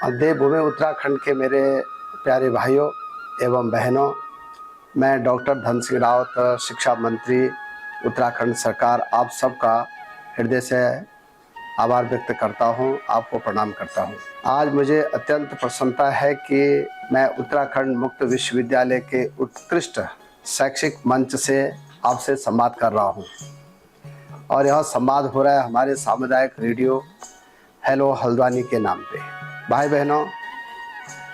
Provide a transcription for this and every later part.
देवभूमि उत्तराखंड के मेरे प्यारे भाइयों एवं बहनों, मैं डॉक्टर धन सिंह रावत, शिक्षा मंत्री उत्तराखंड सरकार, आप सबका हृदय से आभार व्यक्त करता हूं, आपको प्रणाम करता हूं। आज मुझे अत्यंत प्रसन्नता है कि मैं उत्तराखंड मुक्त विश्वविद्यालय के उत्कृष्ट शैक्षिक मंच से आपसे संवाद कर रहा हूं और यह संवाद हो रहा है हमारे सामुदायिक रेडियो हेलो हल्द्वानी के नाम पे। भाई बहनों,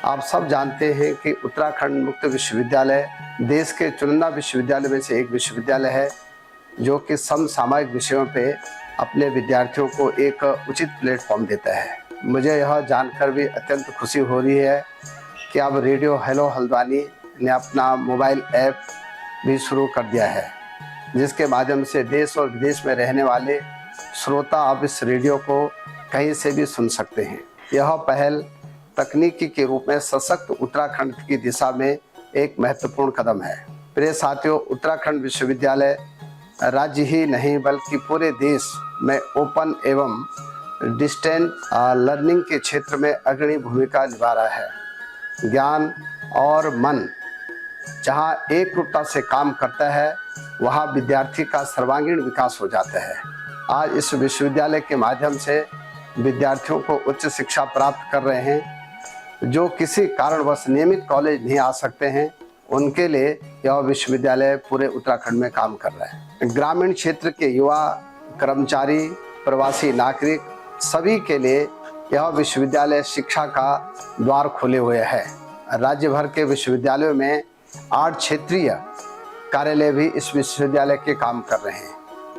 आप सब जानते हैं कि उत्तराखंड मुक्त विश्वविद्यालय देश के चुनिंदा विश्वविद्यालय में से एक विश्वविद्यालय है जो कि समसामयिक विषयों पे अपने विद्यार्थियों को एक उचित प्लेटफॉर्म देता है। मुझे यह जानकर भी अत्यंत खुशी हो रही है कि अब रेडियो हेलो हल्द्वानी ने अपना मोबाइल ऐप भी शुरू कर दिया है, जिसके माध्यम से देश और विदेश में रहने वाले श्रोता अब इस रेडियो को कहीं से भी सुन सकते हैं। यह पहल तकनीकी के रूप में सशक्त उत्तराखंड की दिशा में एक महत्वपूर्ण कदम है। प्रिय साथियों, उत्तराखंड विश्वविद्यालय राज्य ही नहीं बल्कि पूरे देश में ओपन एवं डिस्टेंस लर्निंग के क्षेत्र में अग्रणी भूमिका निभा रहा है। ज्ञान और मन जहां एक रूपता से काम करता है, वहां विद्यार्थी का सर्वांगीण विकास हो जाता है। आज इस विश्वविद्यालय के माध्यम से विद्यार्थियों को उच्च शिक्षा प्राप्त कर रहे हैं जो किसी कारणवश नियमित कॉलेज नहीं आ सकते हैं, उनके लिए यह विश्वविद्यालय पूरे उत्तराखंड में काम कर रहा है। ग्रामीण क्षेत्र के युवा, कर्मचारी, प्रवासी नागरिक सभी के लिए यह विश्वविद्यालय शिक्षा का द्वार खोले हुए है। राज्य भर के विश्वविद्यालयों में 8 क्षेत्रीय कार्यालय भी इस विश्वविद्यालय के काम कर रहे हैं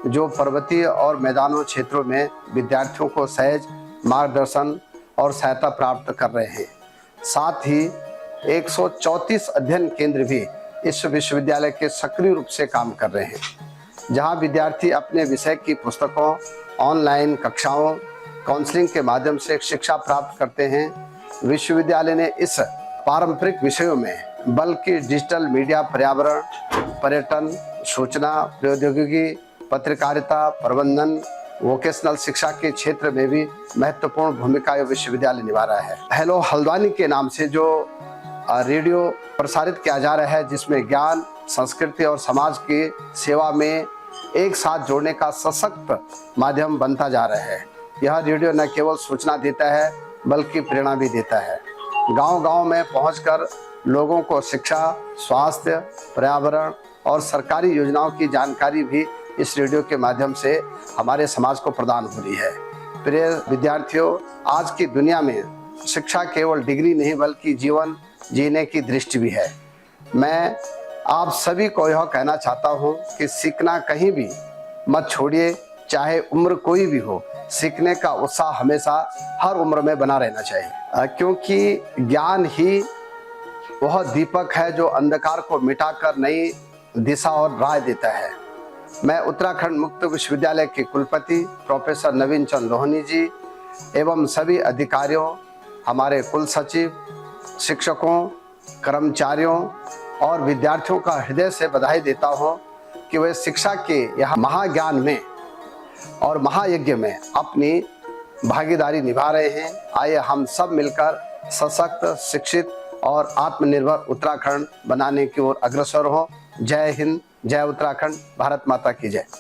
जो पर्वतीय और मैदानों क्षेत्रों में विद्यार्थियों को सहज मार्गदर्शन और सहायता प्राप्त कर रहे हैं। साथ ही 134 अध्ययन केंद्र भी इस विश्वविद्यालय के सक्रिय रूप से काम कर रहे हैं, जहां विद्यार्थी अपने विषय की पुस्तकों, ऑनलाइन कक्षाओं, काउंसलिंग के माध्यम से शिक्षा प्राप्त करते हैं। विश्वविद्यालय ने इस पारंपरिक विषयों में बल्कि डिजिटल मीडिया, पर्यावरण, पर्यटन, सूचना प्रौद्योगिकी, पत्रकारिता, प्रबंधन, वोकेशनल शिक्षा के क्षेत्र में भी महत्वपूर्ण भूमिका विश्वविद्यालय निभा रहा है। हेलो हल्द्वानी के नाम से जो रेडियो प्रसारित किया जा रहा है, जिसमें ज्ञान, संस्कृति और समाज की सेवा में एक साथ जोड़ने का सशक्त माध्यम बनता जा रहा है। यह रेडियो न केवल सूचना देता है बल्कि प्रेरणा भी देता है। गांव-गांव में पहुंचकर लोगों को शिक्षा, स्वास्थ्य, पर्यावरण और सरकारी योजनाओं की जानकारी भी इस रेडियो के माध्यम से हमारे समाज को प्रदान हो रही है। प्रिय विद्यार्थियों, आज की दुनिया में शिक्षा केवल डिग्री नहीं बल्कि जीवन जीने की दृष्टि भी है। मैं आप सभी को यह कहना चाहता हूं कि सीखना कहीं भी मत छोड़िए, चाहे उम्र कोई भी हो। सीखने का उत्साह हमेशा हर उम्र में बना रहना चाहिए, क्योंकि ज्ञान ही वह दीपक है जो अंधकार को मिटाकर नई दिशा और राह देता है। मैं उत्तराखंड मुक्त विश्वविद्यालय के कुलपति प्रोफेसर नवीन चंद लोहनी जी एवं सभी अधिकारियों, हमारे कुल सचिव, शिक्षकों, कर्मचारियों और विद्यार्थियों का हृदय से बधाई देता हूं कि वे शिक्षा के यह महाज्ञान में और महायज्ञ में अपनी भागीदारी निभा रहे हैं। आइए हम सब मिलकर सशक्त, शिक्षित और आत्मनिर्भर उत्तराखंड बनाने की ओर अग्रसर हों। जय हिंद, जय उत्तराखंड, भारत माता की जय।